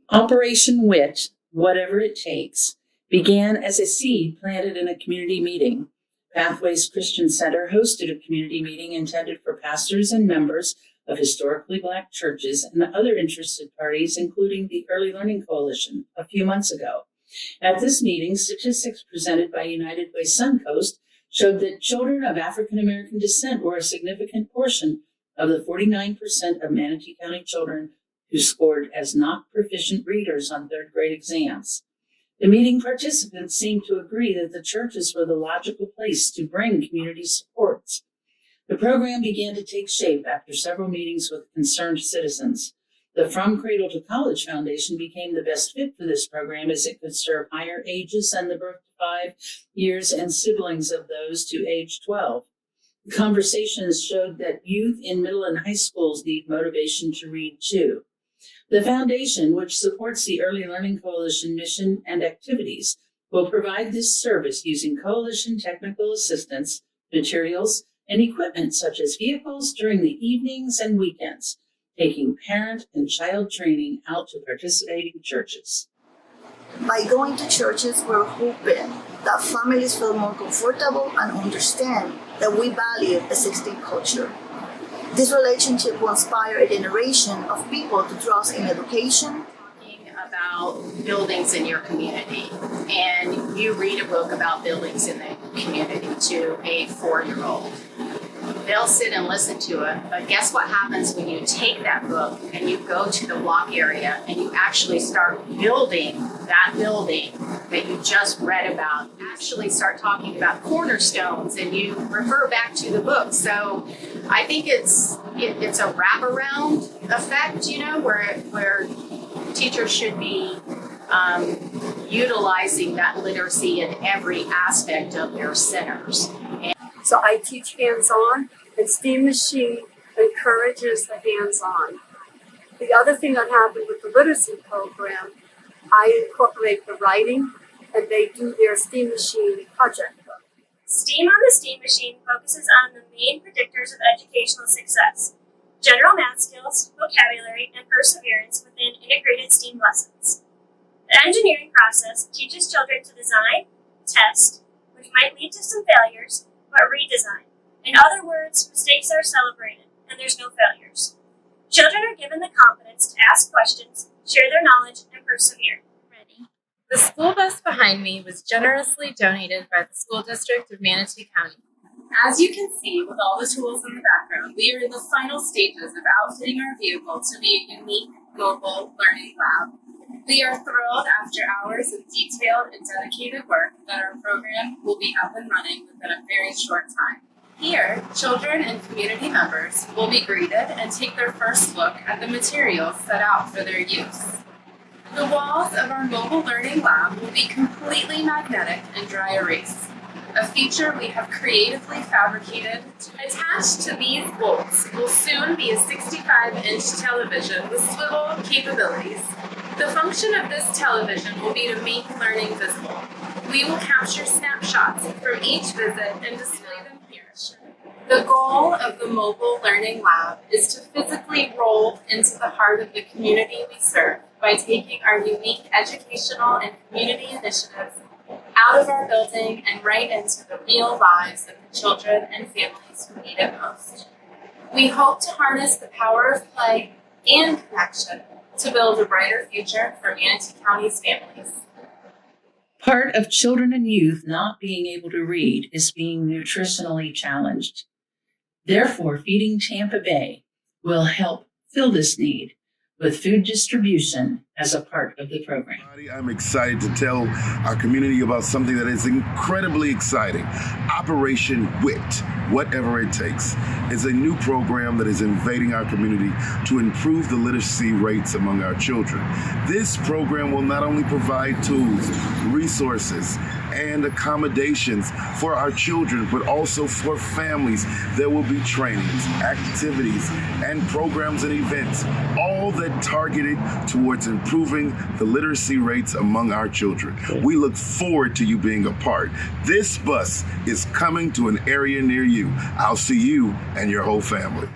Operation W.I.T, Whatever It Takes, began as a seed planted in a community meeting. Pathways Christian Center hosted a community meeting intended for pastors and members of historically Black churches and other interested parties, including the Early Learning Coalition, a few months ago. At this meeting, statistics presented by United Way Suncoast showed that children of African American descent were a significant portion of the 49% of Manatee County children who scored as not proficient readers on third grade exams. The meeting participants seemed to agree that the churches were the logical place to bring community supports. The program began to take shape after several meetings with concerned citizens. The From Cradle to College Foundation became the best fit for this program, as it could serve higher ages and the birth to 5 years and siblings of those to age 12. The conversations showed that youth in middle and high schools need motivation to read too. The foundation, which supports the Early Learning Coalition mission and activities, will provide this service using coalition technical assistance, materials, and equipment such as vehicles during the evenings and weekends, taking parent and child training out to participating churches. By going to churches, we're hoping that families feel more comfortable and understand that we value a 16th culture. This relationship will inspire a generation of people to trust in education. Talking about buildings in your community, and you read a book about buildings in the community to a 4-year-old. They'll sit and listen to it, but guess what happens when you take that book and you go to the block area and you actually start building that building that you just read about, actually start talking about cornerstones, and you refer back to the book. So I think it's a wraparound effect, where teachers should be utilizing that literacy in every aspect of their centers. So I teach hands-on, and STEAM Machine encourages the hands-on. The other thing that happened with the literacy program, I incorporate the writing, and they do their STEAM Machine project book. STEAM on the STEAM Machine focuses on the main predictors of educational success: general math skills, vocabulary, and perseverance within integrated STEAM lessons. The engineering process teaches children to design, test, which might lead to some failures, but redesign. In other words, mistakes are celebrated, and there's no failures. Children are given the confidence to ask questions, share their knowledge, and persevere. Ready? The school bus behind me was generously donated by the School District of Manatee County. As you can see, with all the tools in the background, we are in the final stages of outfitting our vehicle to be a unique mobile learning lab. We are thrilled, after hours of detailed and dedicated work, that our program will be up and running within a very short time. Here, children and community members will be greeted and take their first look at the materials set out for their use. The walls of our mobile learning lab will be completely magnetic and dry erase, a feature we have creatively fabricated. Attached to these bolts will soon be a 65-inch television with swivel capabilities. The function of this television will be to make learning visible. We will capture snapshots from each visit and display them here. The goal of the Mobile Learning Lab is to physically roll into the heart of the community we serve by taking our unique educational and community initiatives out of our building and right into the real lives of the children and families who need it most. We hope to harness the power of play and connection to build a brighter future for Manatee County's families. Part of children and youth not being able to read is being nutritionally challenged. Therefore, Feeding Tampa Bay will help fill this need with food distribution as a part of the program. I'm excited to tell our community about something that is incredibly exciting. Operation W.I.T, Whatever It Takes, is a new program that is invading our community to improve the literacy rates among our children. This program will not only provide tools, resources, and accommodations for our children, but also for families. There will be trainings, activities, and programs and events, all that targeted towards improving the literacy rates among our children. We look forward to you being a part. This bus is coming to an area near you. I'll see you and your whole family.